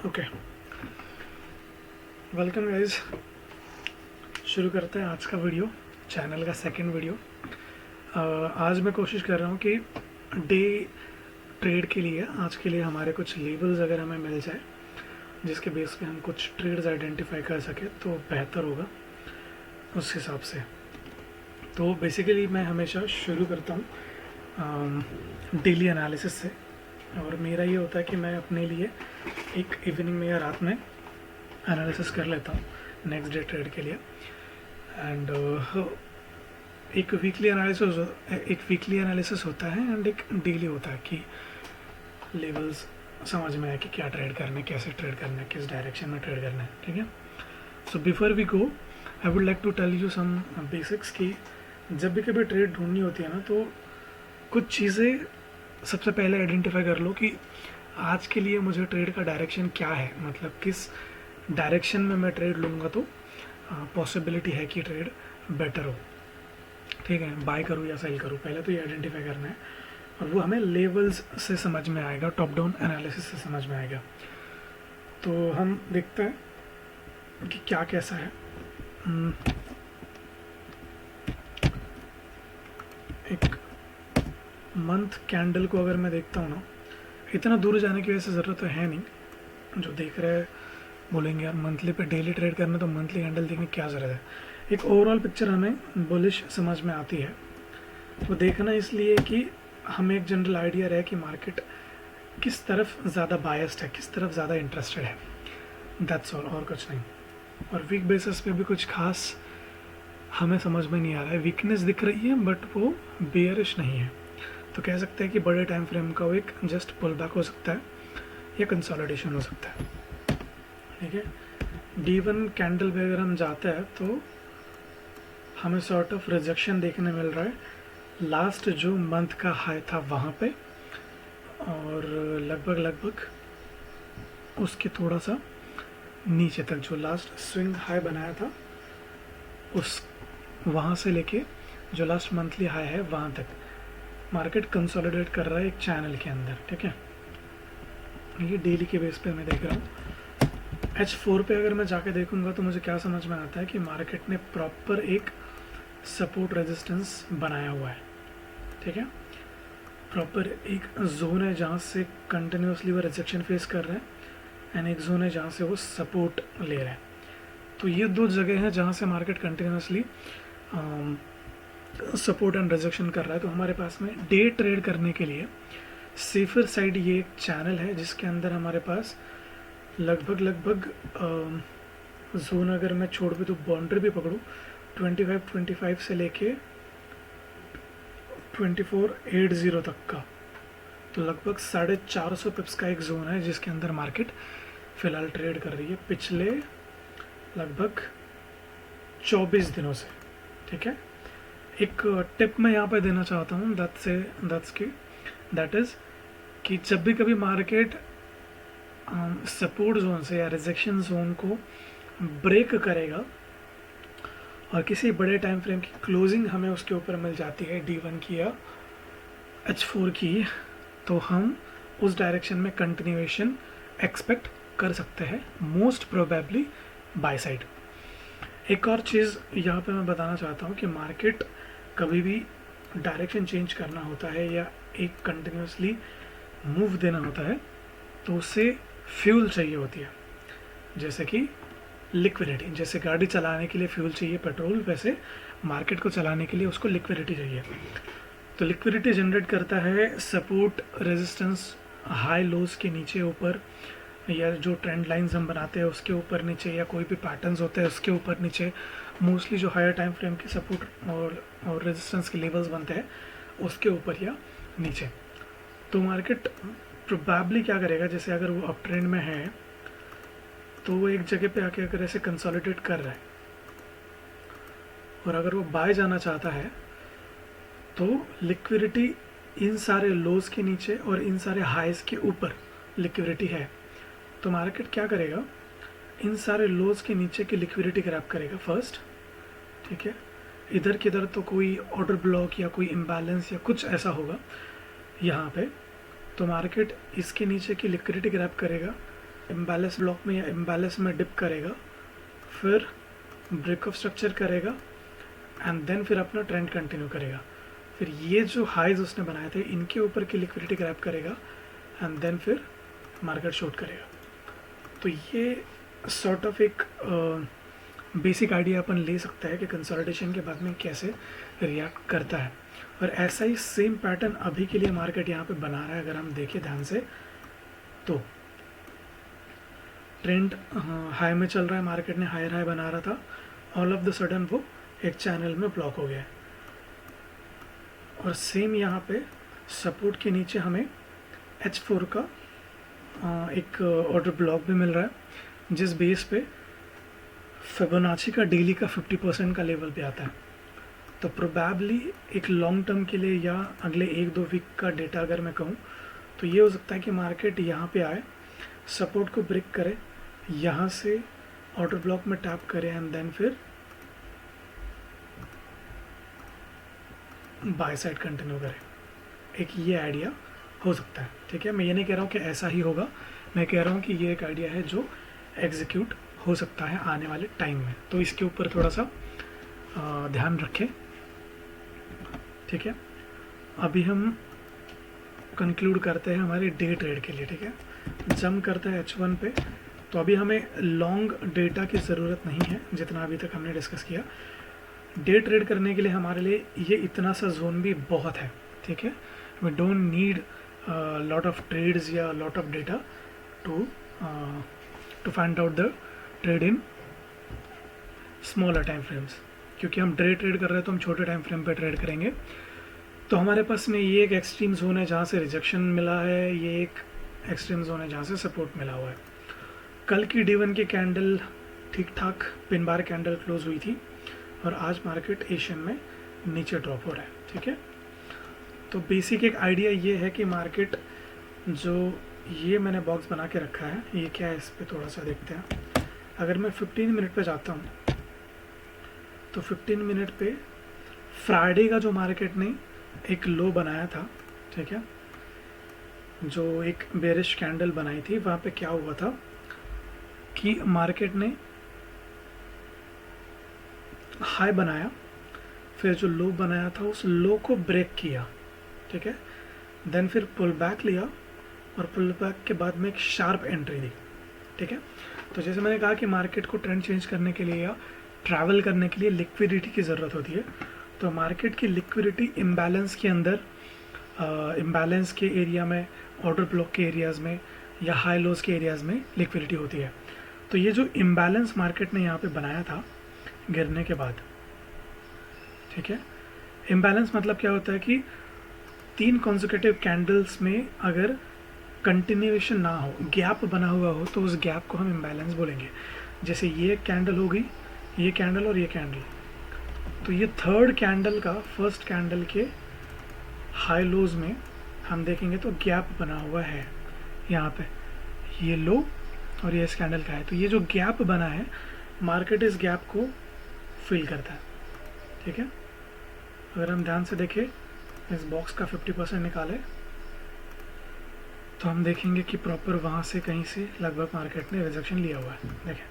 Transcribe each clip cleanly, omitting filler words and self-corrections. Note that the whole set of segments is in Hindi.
Okay, welcome guys. शुरू करते हैं आज का वीडियो, चैनल का सेकंड वीडियो। आज मैं कोशिश कर रहा हूँ कि डे ट्रेड के लिए आज के लिए हमारे कुछ लेबल्स अगर हमें मिल जाए जिसके बेस पे हम कुछ ट्रेड्स आइडेंटिफाई कर सके तो बेहतर होगा उस हिसाब से। तो बेसिकली मैं हमेशा शुरू करता हूँ डेली एनालिसिस से, और मेरा ये होता है कि मैं अपने लिए एक इवनिंग में या रात में एनालिसिस कर लेता हूँ नेक्स्ट डे ट्रेड के लिए। एंड एक वीकली एनालिसिस होता है एंड एक डेली होता है कि लेवल्स समझ में आए कि क्या ट्रेड करना है, कैसे ट्रेड करना है, किस डायरेक्शन में ट्रेड करना है। ठीक है, so before we go I would like to tell you some basics कि जब भी कभी ट्रेड ढूंढनी होती है ना, तो कुछ चीज़ें सबसे पहले आइडेंटिफाई कर लो कि आज के लिए मुझे ट्रेड का डायरेक्शन क्या है, मतलब किस डायरेक्शन में मैं ट्रेड लूँगा तो पॉसिबिलिटी है कि ट्रेड बेटर हो। ठीक है, बाय करूँ या सेल करूँ, पहले तो ये आइडेंटिफाई करना है और वो हमें लेवल्स से समझ में आएगा, टॉप डाउन एनालिसिस से समझ में आएगा। तो हम देखते हैं कि क्या कैसा है। एक मंथ कैंडल को अगर मैं देखता हूँ ना, इतना दूर जाने की वैसे ज़रूरत तो है नहीं। जो देख रहे हैं बोलेंगे यार मंथली पे डेली ट्रेड करना तो मंथली कैंडल देखने की क्या ज़रूरत है। एक ओवरऑल पिक्चर हमें बुलिश समझ में आती है, वो देखना इसलिए कि हमें एक जनरल आइडिया रहे कि मार्केट किस तरफ ज़्यादा बायस्ड है, किस तरफ ज़्यादा इंटरेस्टेड है। दैट्स ऑल, और कुछ नहीं। और वीक बेसिस पे भी कुछ खास हमें समझ में नहीं आ रहा है। वीकनेस दिख रही है बट वो बेयरिश नहीं है, तो कह सकते हैं कि बड़े टाइम फ्रेम का वो एक जस्ट पुल बैक हो सकता है या कंसोलिडेशन हो सकता है। ठीक है, D1 कैंडल पे अगर हम जाते हैं तो हमें सॉर्ट ऑफ रिजेक्शन देखने मिल रहा है लास्ट जो मंथ का हाई था वहाँ पे, और लगभग उसके थोड़ा सा नीचे तक जो लास्ट स्विंग हाई बनाया था उस वहाँ से लेके जो लास्ट मंथली हाई है वहाँ तक मार्केट कंसोलिडेट कर रहा है एक चैनल के अंदर। ठीक है, ये डेली के बेस पे मैं देख रहा हूँ। H4 पे अगर मैं जाके देखूंगा तो मुझे क्या समझ में आता है कि मार्केट ने प्रॉपर एक सपोर्ट रेजिस्टेंस बनाया हुआ है। ठीक है, प्रॉपर एक जोन है जहाँ से कंटिन्यूसली वो रिजेक्शन फेस कर रहे हैं एंड एक जोन है जहाँ से वो सपोर्ट ले रहे हैं। तो ये दो जगह हैं जहाँ से market continuously support and rejection कर रहा है। तो हमारे पास में डे ट्रेड करने के लिए सेफर साइड ये एक चैनल है जिसके अंदर हमारे पास लगभग जोन अगर मैं छोड़ भी तो बाउंड्री भी पकड़ूँ 25 से लेके 2480 तक का, तो लगभग 450 पिप्स का एक जोन है जिसके अंदर मार्केट फिलहाल ट्रेड कर रही है पिछले लगभग 24 दिनों से। ठीक है, एक टिप मैं यहाँ पे देना चाहता हूँ दैट इज़ कि जब भी कभी मार्केट सपोर्ट जोन से या रिजेक्शन जोन को ब्रेक करेगा और किसी बड़े टाइम फ्रेम की क्लोजिंग हमें उसके ऊपर मिल जाती है D1 की या H4 की, तो हम उस डायरेक्शन में कंटिन्यूएशन एक्सपेक्ट कर सकते हैं, मोस्ट प्रोबेबली बाय साइड। एक और चीज़ यहाँ पे मैं बताना चाहता हूँ कि मार्केट कभी भी डायरेक्शन चेंज करना होता है या एक कंटिन्यूसली मूव देना होता है तो उससे फ्यूल चाहिए होती है, जैसे कि लिक्विडिटी। जैसे गाड़ी चलाने के लिए फ्यूल चाहिए पेट्रोल, वैसे मार्केट को चलाने के लिए उसको लिक्विडिटी चाहिए। तो लिक्विडिटी जनरेट करता है सपोर्ट रेजिस्टेंस हाई लोज के नीचे ऊपर, या जो ट्रेंड लाइंस हम बनाते हैं उसके ऊपर नीचे, या कोई भी पैटर्न्स होते हैं उसके ऊपर नीचे। मोस्टली जो हायर टाइम फ्रेम के सपोर्ट और रेजिस्टेंस के लेवल्स बनते हैं उसके ऊपर या नीचे। तो मार्केट प्रोबेबली क्या करेगा, जैसे अगर वो अप ट्रेंड में है तो वो एक जगह पे आके अगर ऐसे कंसोलिडेट कर रहा है और अगर वो बाय जाना चाहता है तो लिक्विडिटी इन सारे लोज के नीचे और इन सारे हाइज के ऊपर लिक्विडिटी है, तो मार्केट क्या करेगा, इन सारे लोज के नीचे की लिक्विडिटी ग्रैब करेगा फर्स्ट। ठीक है, इधर किधर तो कोई ऑर्डर ब्लॉक या कोई इम्बैलेंस या कुछ ऐसा होगा यहाँ पे, तो मार्केट इसके नीचे की लिक्विडिटी ग्रैब करेगा इम्बैलेंस ब्लॉक में या इम्बैलेंस में डिप करेगा, फिर ब्रेक ऑफ स्ट्रक्चर करेगा एंड देन फिर अपना ट्रेंड कंटिन्यू करेगा। फिर ये जो हाइज उसने बनाए थे इनके ऊपर की लिक्विडिटी ग्रैब करेगा एंड देन फिर मार्केट शॉर्ट करेगा। तो ये सॉर्ट ऑफ एक बेसिक आइडिया अपन ले सकता है कि कंसोलिडेशन के बाद में कैसे रिएक्ट करता है। और ऐसा ही सेम पैटर्न अभी के लिए मार्केट यहाँ पे बना रहा है। अगर हम देखें ध्यान से तो ट्रेंड हाई में चल रहा है, मार्केट ने हायर हाई बना रहा था, ऑल ऑफ द सडन वो एक चैनल में ब्लॉक हो गया है। और सेम यहाँ पे सपोर्ट के नीचे हमें H4 का एक ऑर्डर ब्लॉक भी मिल रहा है, जिस बेस पे फिबोनाची का डेली का 50% का लेवल पे आता है। तो प्रोबेबली एक लॉन्ग टर्म के लिए या अगले 1-2 वीक का डेटा अगर मैं कहूँ तो ये हो सकता है कि मार्केट यहाँ पे आए, सपोर्ट को ब्रेक करे, यहाँ से ऑर्डर ब्लॉक में टैप करे एंड देन फिर बाय साइड कंटिन्यू करे। एक ये आइडिया हो सकता है, ठीक है। मैं ये नहीं कह रहा हूँ कि ऐसा ही होगा, मैं कह रहा हूँ कि ये एक आइडिया है जो एग्जीक्यूट हो सकता है आने वाले टाइम में। तो इसके ऊपर थोड़ा सा ध्यान रखें, ठीक है। अभी हम कंक्लूड करते हैं हमारे डे ट्रेड के लिए, ठीक है। जंप करते हैं H1 पे। तो अभी हमें लॉन्ग डेटा की ज़रूरत नहीं है, जितना अभी तक हमने डिस्कस किया। डे ट्रेड करने के लिए हमारे लिए ये इतना सा जोन भी बहुत है, ठीक है। We don't need lot of trades या lot of data to find out the trade in smaller time frames, क्योंकि हम डे ट्रेड कर रहे हैं तो हम छोटे टाइम फ्रेम पे ट्रेड करेंगे। तो हमारे पास में ये एक एक्सट्रीम जोन है जहाँ से रिजेक्शन मिला है, ये एक एक्सट्रीम जोन है जहाँ से सपोर्ट मिला हुआ है। कल की D1 की कैंडल ठीक ठाक पिन बार कैंडल क्लोज हुई थी और आज मार्केट एशियन में नीचे ड्रॉप हो रहा है, ठीक है। तो बेसिक एक आइडिया ये है कि मार्केट जो ये मैंने बॉक्स बना के रखा है, ये क्या है इस पर थोड़ा सा देखते हैं। अगर मैं 15 मिनट पे जाता हूँ तो 15 मिनट पे फ्राइडे का जो मार्केट ने एक लो बनाया था, ठीक है, जो एक बेरिश कैंडल बनाई थी, वहाँ पे क्या हुआ था कि मार्केट ने हाई बनाया, फिर जो लो बनाया था उस लो को ब्रेक किया, ठीक है, देन फिर पुल बैक लिया और पुल बैक के बाद में एक शार्प एंट्री दी, ठीक है। तो जैसे मैंने कहा कि मार्केट को ट्रेंड चेंज करने के लिए या ट्रैवल करने के लिए लिक्विडिटी की ज़रूरत होती है। तो मार्केट की लिक्विडिटी इम्बैलेंस के अंदर, इम्बैलेंस के एरिया में, ऑर्डर ब्लॉक के एरियाज़ में या हाई लोज के एरियाज़ में लिक्विडिटी होती है। तो ये जो इम्बैलेंस मार्केट ने यहाँ पे बनाया था गिरने के बाद, ठीक है, इम्बैलेंस मतलब क्या होता है कि 3 कॉन्जिक्यूटिव कैंडल्स में अगर कंटिन्यूएशन ना हो, गैप बना हुआ हो, तो उस गैप को हम इम्बैलेंस बोलेंगे। जैसे ये कैंडल हो गई, ये कैंडल और ये कैंडल, तो ये थर्ड कैंडल का फर्स्ट कैंडल के हाई लोज में हम देखेंगे तो गैप बना हुआ है यहाँ पे, ये लो और ये इस कैंडल का है। तो ये जो गैप बना है, मार्केट इस गैप को फिल करता है, ठीक है। अगर हम ध्यान से देखें, इस बॉक्स का 50% निकाले तो हम देखेंगे कि प्रॉपर वहाँ से कहीं से लगभग मार्केट ने रिजेक्शन लिया हुआ है, देखें,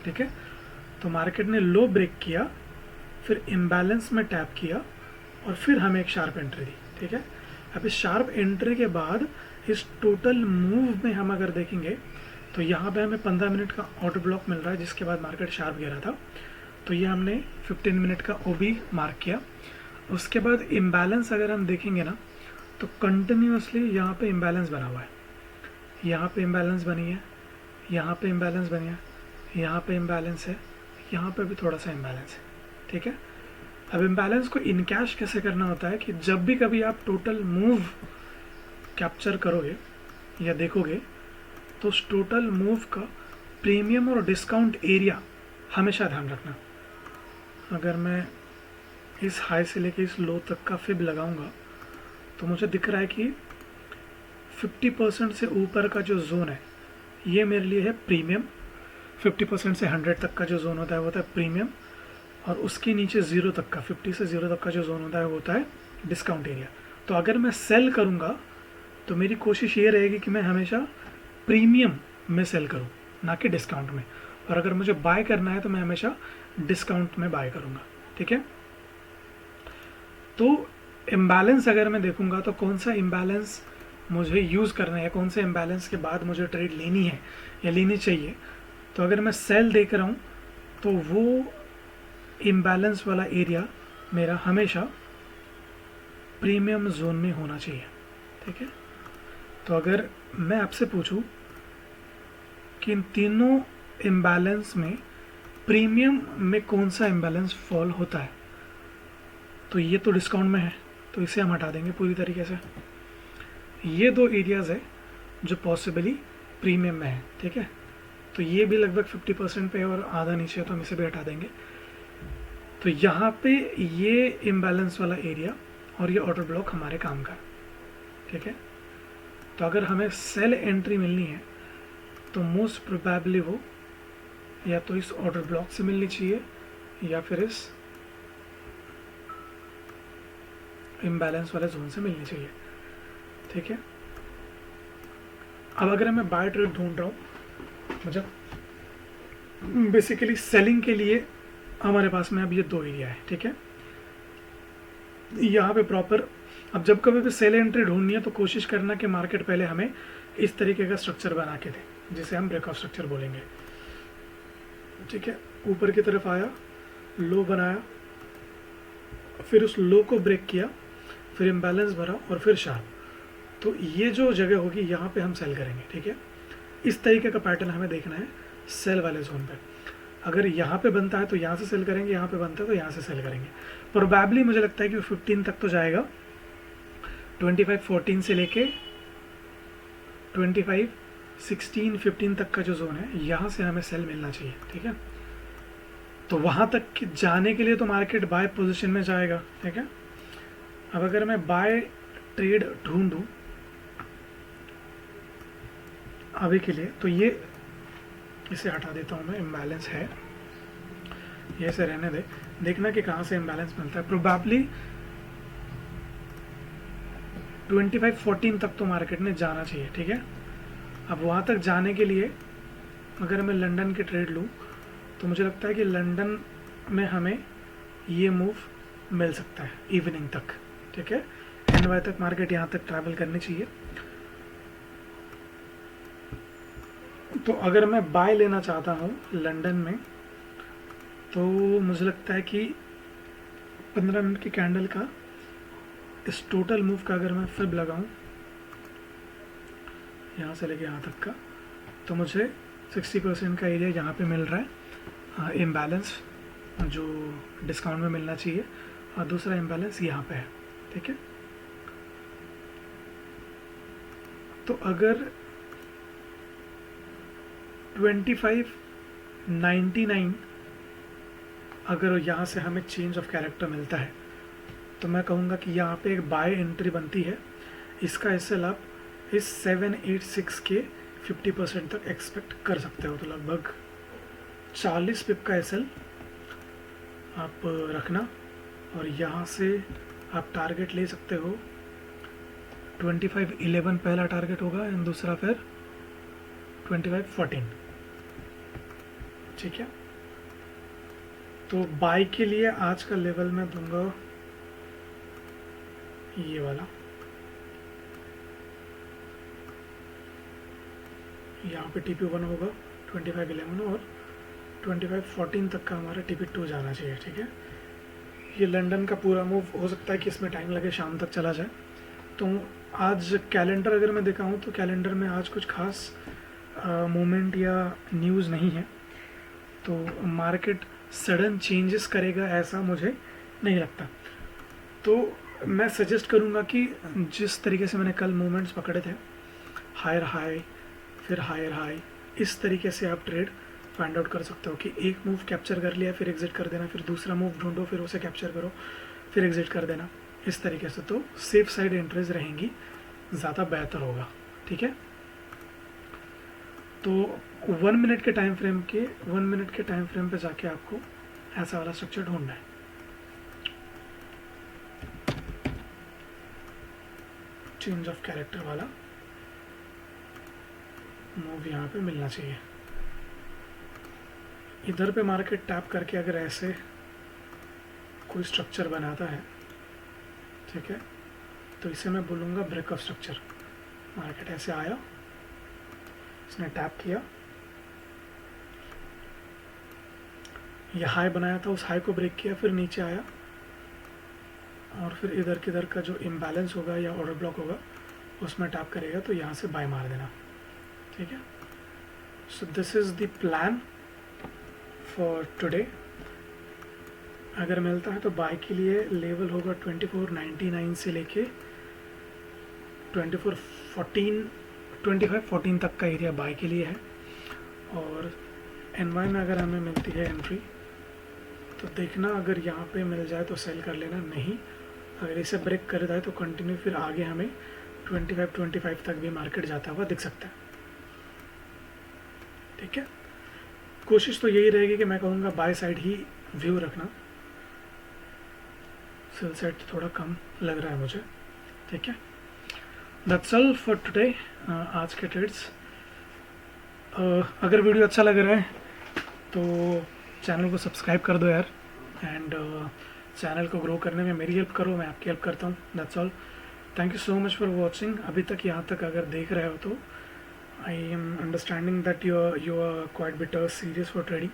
ठीक है। तो मार्केट ने लो ब्रेक किया, फिर इम्बैलेंस में टैप किया और फिर हमें एक शार्प एंट्री दी, ठीक है। अब इस शार्प एंट्री के बाद इस टोटल मूव में हम अगर देखेंगे तो यहाँ पे हमें 15 मिनट का ऑर्डर ब्लॉक मिल रहा है, जिसके बाद मार्केट शार्प गिरा था। तो ये हमने 15 मिनट का OB मार्क किया। उसके बाद इम्बैलेंस अगर हम देखेंगे ना तो कंटिन्यूसली यहाँ पे इम्बैलेंस बना हुआ है, यहाँ पे इम्बैलेंस बनी है, यहाँ पे इम्बैलेंस बनी है, यहाँ पे इम्बैलेंस है, यहाँ पे भी थोड़ा सा इम्बैलेंस है, ठीक है। अब इम्बैलेंस को इनकैश कैसे करना होता है कि जब भी कभी आप टोटल मूव कैप्चर करोगे या देखोगे तो उस टोटल मूव का प्रीमियम और डिस्काउंट एरिया हमेशा ध्यान रखना। अगर मैं इस हाई से लेके इस लो तक का फिब लगाऊंगा तो मुझे दिख रहा है कि 50% से ऊपर का जो जोन है ये मेरे लिए है प्रीमियम, 50% से 100 तक का जो जोन होता है प्रीमियम, और उसके नीचे 0 तक का, 50 से 0 तक का जो जोन होता है वो होता है डिस्काउंट एरिया। तो अगर मैं सेल करूंगा तो मेरी कोशिश ये रहेगी कि मैं हमेशा प्रीमियम में सेल करूं, ना कि डिस्काउंट में। और अगर मुझे बाय करना है तो मैं हमेशा डिस्काउंट में बाय करूंगा, ठीक है। तो इम्बैलेंस अगर मैं देखूंगा तो कौन सा इम्बैलेंस मुझे यूज़ करना है, कौन से इम्बैलेंस के बाद मुझे ट्रेड लेनी है या लेनी चाहिए। तो अगर मैं सेल देख रहा हूँ तो वो इम्बैलेंस वाला एरिया मेरा हमेशा प्रीमियम जोन में होना चाहिए, ठीक है। तो अगर मैं आपसे पूछूं कि इन तीनों इम्बैलेंस में प्रीमियम में कौन सा इम्बैलेंस फॉल होता है, तो ये तो डिस्काउंट में है, तो इसे हम हटा देंगे पूरी तरीके से। ये दो एरियाज़ है जो पॉसिबली प्रीमियम में है, ठीक है। तो ये भी लगभग 50% पे है और आधा नीचे है, तो हम इसे भी हटा देंगे। तो यहाँ पे ये इम्बैलेंस वाला एरिया और ये ऑर्डर ब्लॉक हमारे काम का, ठीक है। तो अगर हमें सेल एंट्री मिलनी है तो मोस्ट प्रोबेबली वो या तो इस ऑर्डर ब्लॉक से मिलनी चाहिए या फिर इस इम्बैलेंस वाले जोन से मिलनी चाहिए, ठीक है। अब अगर मैं बाय ट्रेड ढूंढ रहा हूँ, मतलब बेसिकली सेलिंग के लिए हमारे पास में अब ये दो एरिया है, ठीक है। यहाँ पे प्रॉपर, अब जब कभी भी सेल एंट्री ढूंढनी है तो कोशिश करना कि मार्केट पहले हमें इस तरीके का स्ट्रक्चर बना के दे, जिसे हम ब्रेकआउट स्ट्रक्चर बोलेंगे, ठीक है। ऊपर की तरफ आया, लो बनाया, फिर उस लो को ब्रेक किया, फिर इम्बैलेंस भरा और फिर शार्प। तो ये जो जगह होगी यहाँ पे हम सेल करेंगे, ठीक है। इस तरीके का पैटर्न हमें देखना है सेल वाले जोन पे। अगर यहाँ पे बनता है तो यहाँ से सेल करेंगे, यहाँ पे बनता है तो यहाँ से सेल करेंगे। प्रोबेबली मुझे लगता है कि 15 तक तो जाएगा, 25-14 से लेके 25-16-15 तक का जो जोन है, यहाँ से हमें सेल मिलना चाहिए, ठीक है। तो वहाँ तक जाने के लिए तो मार्केट बाय पोजीशन में जाएगा, ठीक है। अब अगर मैं बाय ट्रेड ढूंढूं अभी के लिए, तो ये इसे हटा देता हूँ मैं, इम्बैलेंस है, ये से रहने दे। देखना कि कहाँ से इम्बैलेंस मिलता है। प्रोबेबली 25-14 तक तो मार्केट ने जाना चाहिए, ठीक है। अब वहाँ तक जाने के लिए अगर मैं लंदन के ट्रेड लूँ तो मुझे लगता है कि लंदन में हमें ये मूव मिल सकता है इवनिंग तक, ठीक है। NY तक मार्केट यहाँ तक ट्रैवल करनी चाहिए। तो अगर मैं बाय लेना चाहता हूँ लंदन में तो मुझे लगता है कि 15 मिनट की कैंडल का इस टोटल मूव का अगर मैं फिब लगाऊं यहाँ से लेके यहाँ तक का, तो मुझे 60% का एरिया यहाँ पे मिल रहा है इम्बैलेंस, जो डिस्काउंट में मिलना चाहिए, और दूसरा इम्बैलेंस यहाँ पे है, ठीक है। तो अगर 25.99 अगर यहाँ से हमें चेंज ऑफ कैरेक्टर मिलता है तो मैं कहूँगा कि यहाँ पे एक बाय एंट्री बनती है। इसका एसएल आप इस 786 के 50% तक एक्सपेक्ट कर सकते हो। तो लगभग 40 पिप का एसएल आप रखना, और यहाँ से आप टारगेट ले सकते हो 25.11 पहला टारगेट होगा, एंड दूसरा फिर 25.14, ठीक है। तो बाय के लिए आज का लेवल मैं दूंगा ये वाला, यहाँ पे TP1 होगा 25.11 और 25.14 तक का हमारा TP2 जाना चाहिए, ठीक है। ये लंदन का पूरा मूव हो सकता है कि इसमें टाइम लगे, शाम तक चला जाए। तो आज कैलेंडर अगर मैं दिखाऊं तो कैलेंडर में आज कुछ खास मूवमेंट या न्यूज़ नहीं है, तो मार्केट सडन चेंजेस करेगा ऐसा मुझे नहीं लगता। तो मैं सजेस्ट करूँगा कि जिस तरीके से मैंने कल मूवमेंट्स पकड़े थे, हायर हाई फिर हायर हाई, इस तरीके से आप ट्रेड फाइंड आउट कर सकते हो कि एक मूव कैप्चर कर लिया फिर एग्जिट कर देना, फिर दूसरा मूव ढूंढो फिर उसे कैप्चर करो फिर एग्जिट कर देना, इस तरीके से। तो सेफ साइड एंट्रीज रहेंगी, ज़्यादा बेहतर होगा, ठीक है। तो 1 मिनट के टाइम फ्रेम पे जाके आपको ऐसा वाला स्ट्रक्चर ढूंढना है। चेंज ऑफ कैरेक्टर वाला मूव यहाँ पे मिलना चाहिए। इधर पे मार्केट टैप करके अगर ऐसे कोई स्ट्रक्चर बनाता है, ठीक है, तो इसे मैं बोलूँगा ब्रेकअप स्ट्रक्चर। मार्केट ऐसे आया, इसने टैप किया, यह हाई बनाया था, उस हाई को ब्रेक किया, फिर नीचे आया और फिर इधर किधर का जो इम्बैलेंस होगा या ऑर्डर ब्लॉक होगा उसमें टैप करेगा, तो यहाँ से बाय मार देना, ठीक है। So this is the plan for today. अगर मिलता है तो बाय के लिए लेवल होगा 2499 से लेके 2514 तक का एरिया बाय के लिए है। और NY में अगर हमें मिलती है एंट्री तो देखना, अगर यहाँ पे मिल जाए तो सेल कर लेना, नहीं अगर इसे ब्रेक कर जाए तो कंटिन्यू, फिर आगे हमें 25 तक भी मार्केट जाता हुआ दिख सकता है, ठीक है। कोशिश तो यही रहेगी कि मैं कहूँगा बाय साइड ही व्यू रखना, सेल साइड थोड़ा कम लग रहा है मुझे, ठीक है। दैट्स ऑल फॉर टुडे, आज के ट्रेड्स। अगर वीडियो अच्छा लग रहा है तो चैनल को सब्सक्राइब कर दो यार, एंड चैनल को ग्रो करने में मेरी हेल्प करो, मैं आपकी हेल्प करता हूँ। That's all, thank you so much for watching. अभी तक यहाँ तक अगर देख रहे हो तो I am understanding that you are quite bit serious for trading,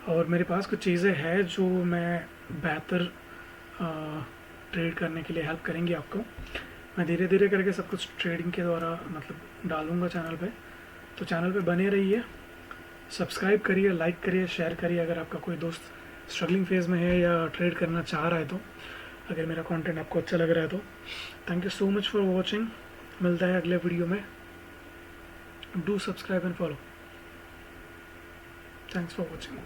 और मेरे पास कुछ चीज़ें हैं जो मैं बेहतर ट्रेड करने के लिए हेल्प करेंगी आपको। मैं धीरे धीरे करके सब कुछ ट्रेडिंग के द्वारा मतलब डालूंगा चैनल पे, तो चैनल पे बने रहिए, सब्सक्राइब करिए, लाइक करिए, शेयर करिए। अगर आपका कोई दोस्त स्ट्रगलिंग फेज़ में है या ट्रेड करना चाह रहा है तो, अगर मेरा कंटेंट आपको अच्छा लग रहा है तो thank you so much for watching. मिलता है अगले वीडियो में। Do subscribe and follow. Thanks for watching.